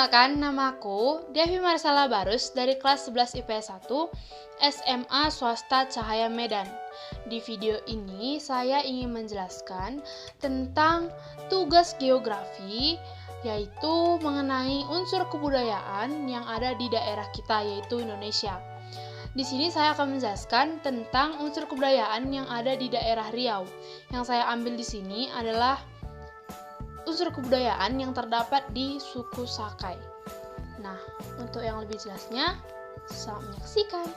Perkenalkan, namaku Devi Marsala Barus dari kelas 11 IPS 1 SMA Swasta Cahaya Medan. Di video ini saya ingin menjelaskan tentang tugas geografi, yaitu mengenai unsur kebudayaan yang ada di daerah kita, yaitu Indonesia. Di sini saya akan menjelaskan tentang unsur kebudayaan yang ada di daerah Riau. Yang saya ambil di sini adalah unsur kebudayaan yang terdapat di suku Sakai. Nah, untuk yang lebih jelasnya, selamat menyaksikan.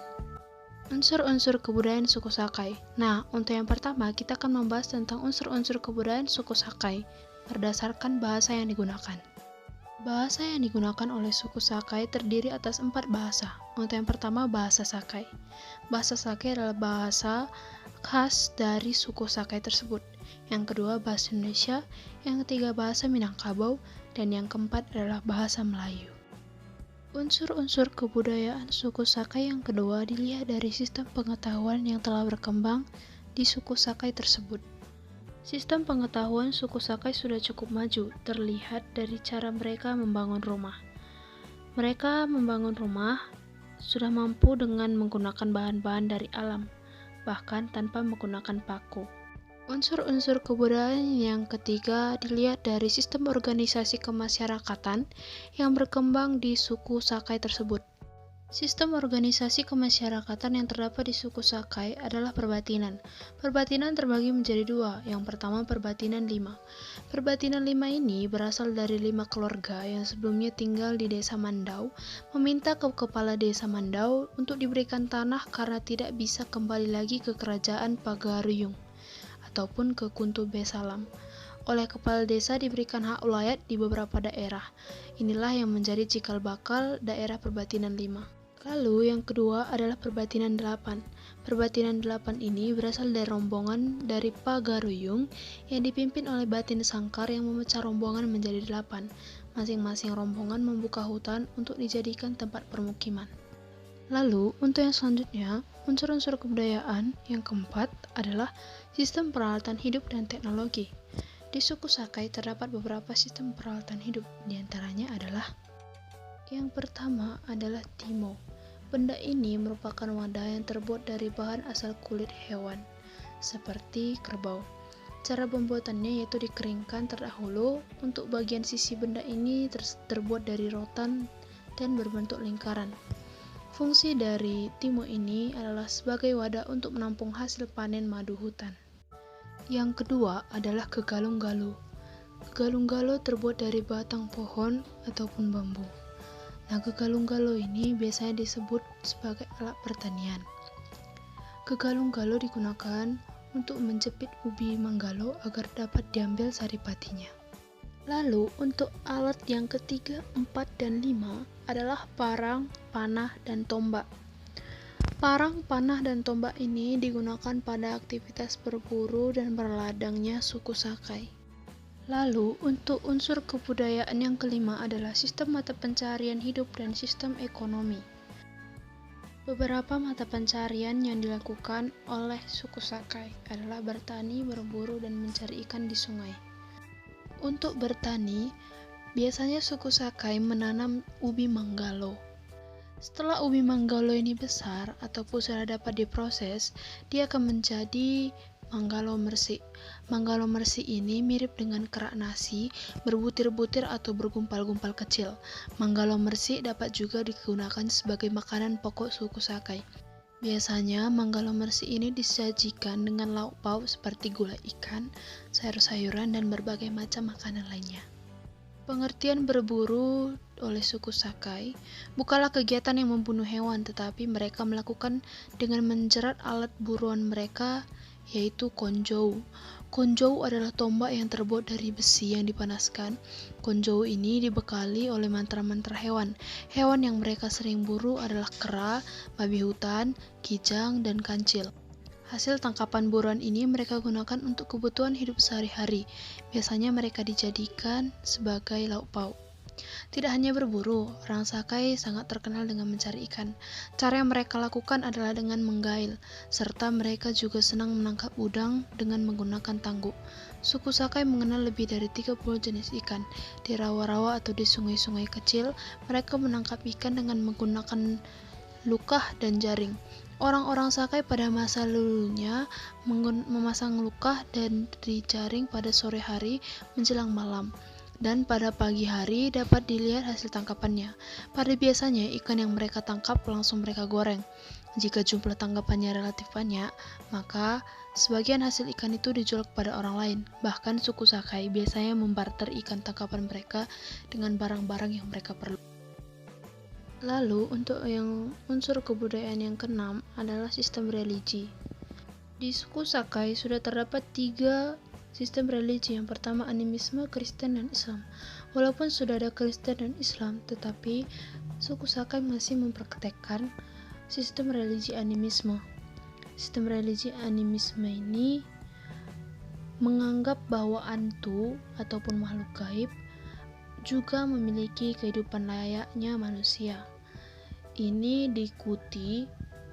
Unsur-unsur kebudayaan suku Sakai. Nah, untuk yang pertama, kita akan membahas tentang unsur-unsur kebudayaan suku Sakai berdasarkan bahasa yang digunakan. Bahasa yang digunakan oleh suku Sakai terdiri atas 4 bahasa. Untuk yang pertama, bahasa Sakai. Bahasa Sakai adalah bahasa khas dari suku Sakai tersebut. Yang kedua, bahasa Indonesia. Yang ketiga, bahasa Minangkabau. Dan yang keempat adalah bahasa Melayu. Unsur-unsur kebudayaan suku Sakai yang kedua dilihat dari sistem pengetahuan yang telah berkembang di suku Sakai tersebut. Sistem pengetahuan suku Sakai sudah cukup maju, terlihat dari cara mereka membangun rumah. Mereka membangun rumah sudah mampu dengan menggunakan bahan-bahan dari alam, bahkan tanpa menggunakan paku. Unsur-unsur kebudayaan yang ketiga dilihat dari sistem organisasi kemasyarakatan yang berkembang di suku Sakai tersebut. Sistem organisasi kemasyarakatan yang terdapat di suku Sakai adalah perbatinan. Perbatinan terbagi menjadi 2. Yang pertama, perbatinan 5. Perbatinan 5 ini berasal dari 5 keluarga yang sebelumnya tinggal di desa Mandau, meminta ke kepala desa Mandau untuk diberikan tanah karena tidak bisa kembali lagi ke kerajaan Pagaruyung ataupun ke Kuntu Besalam. Oleh kepala desa diberikan hak ulayat di beberapa daerah. Inilah yang menjadi cikal bakal daerah perbatinan 5. Lalu yang kedua adalah perbatinan 8. Perbatinan 8 ini berasal dari rombongan dari Pagaruyung yang dipimpin oleh Batin Sangkar yang memecah rombongan menjadi 8. Masing-masing rombongan membuka hutan untuk dijadikan tempat permukiman. Lalu, untuk yang selanjutnya, unsur-unsur kebudayaan yang keempat adalah sistem peralatan hidup dan teknologi. Di suku Sakai terdapat beberapa sistem peralatan hidup, diantaranya adalah yang pertama adalah timo. Benda ini merupakan wadah yang terbuat dari bahan asal kulit hewan, seperti kerbau. Cara pembuatannya yaitu dikeringkan terdahulu. Untuk bagian sisi benda ini terbuat dari rotan dan berbentuk lingkaran. Fungsi dari timo ini adalah sebagai wadah untuk menampung hasil panen madu hutan. Yang kedua adalah gegalung-galu. Gegalung-galu terbuat dari batang pohon ataupun bambu. Nah, gegalung-galu ini biasanya disebut sebagai alat pertanian. Gegalung-galu digunakan untuk menjepit ubi manggalo agar dapat diambil saripatinya. Lalu, untuk alat yang ketiga, 4, dan 5 adalah parang, panah, dan tombak. Parang, panah, dan tombak ini digunakan pada aktivitas berburu dan berladangnya suku Sakai. Lalu, untuk unsur kebudayaan yang kelima adalah sistem mata pencarian hidup dan sistem ekonomi. Beberapa mata pencarian yang dilakukan oleh suku Sakai adalah bertani, berburu, dan mencari ikan di sungai. Untuk bertani, biasanya suku Sakai menanam ubi manggalo. Setelah ubi manggalo ini besar ataupun sudah dapat diproses, dia akan menjadi manggalo mersi. Manggalo mersi ini mirip dengan kerak nasi, berbutir-butir atau bergumpal-gumpal kecil. Manggalo mersi dapat juga digunakan sebagai makanan pokok suku Sakai. Biasanya manggalo mersi ini disajikan dengan lauk pauk seperti gulai ikan, sayur-sayuran, dan berbagai macam makanan lainnya. Pengertian berburu oleh suku Sakai bukanlah kegiatan yang membunuh hewan, tetapi mereka melakukan dengan menjerat alat buruan mereka, yaitu konjou. Konjou adalah tombak yang terbuat dari besi yang dipanaskan. Konjou ini dibekali oleh mantra-mantra hewan. Hewan yang mereka sering buru adalah kera, babi hutan, kijang, dan kancil. Hasil tangkapan buruan ini mereka gunakan untuk kebutuhan hidup sehari-hari. Biasanya mereka dijadikan sebagai lauk pauk. Tidak hanya berburu, orang Sakai sangat terkenal dengan mencari ikan. Cara yang mereka lakukan adalah dengan menggail, serta mereka juga senang menangkap udang dengan menggunakan tangguk. Suku Sakai mengenal lebih dari 30 jenis ikan. Di rawa-rawa atau di sungai-sungai kecil, mereka menangkap ikan dengan menggunakan lukah dan jaring. Orang-orang Sakai pada masa lalunya memasang lukah dan dijaring pada sore hari menjelang malam, dan pada pagi hari dapat dilihat hasil tangkapannya. Pada biasanya ikan yang mereka tangkap langsung mereka goreng. Jika jumlah tangkapannya relatif banyak, maka sebagian hasil ikan itu dijual kepada orang lain. Bahkan suku Sakai biasanya membarter ikan tangkapan mereka dengan barang-barang yang mereka perlu. Lalu, untuk yang unsur kebudayaan yang keenam adalah sistem religi. Di suku Sakai sudah terdapat 3 sistem religi. Yang pertama animisme, Kristen, dan Islam. Walaupun sudah ada Kristen dan Islam, tetapi suku Sakai masih mempraktekkan sistem religi animisme. Sistem religi animisme ini menganggap bahwa hantu ataupun makhluk gaib juga memiliki kehidupan layaknya manusia. Ini diikuti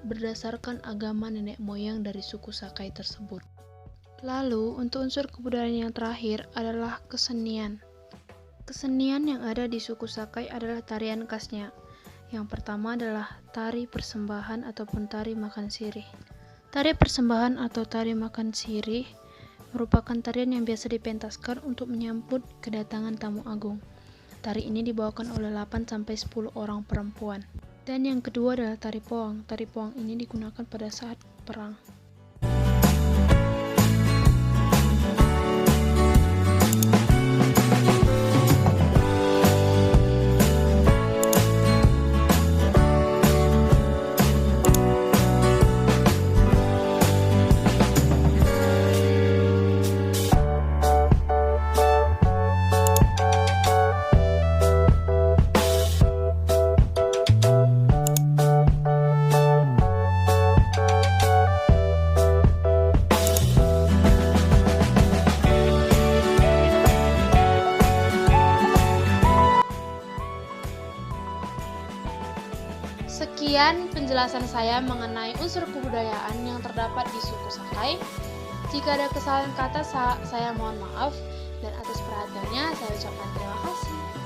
berdasarkan agama nenek moyang dari suku Sakai tersebut. Lalu, untuk unsur kebudayaan yang terakhir adalah kesenian. Kesenian yang ada di suku Sakai adalah tarian khasnya. Yang pertama adalah tari persembahan ataupun tari makan sirih. Tari persembahan atau tari makan sirih merupakan tarian yang biasa dipentaskan untuk menyambut kedatangan tamu agung. Tari ini dibawakan oleh 8-10 orang perempuan. Dan yang kedua adalah tari poang. Tari poang ini digunakan pada saat perang. Sekian penjelasan saya mengenai unsur kebudayaan yang terdapat di suku Sakai. Jika ada kesalahan kata, saya mohon maaf, dan atas perhatiannya saya ucapkan terima kasih.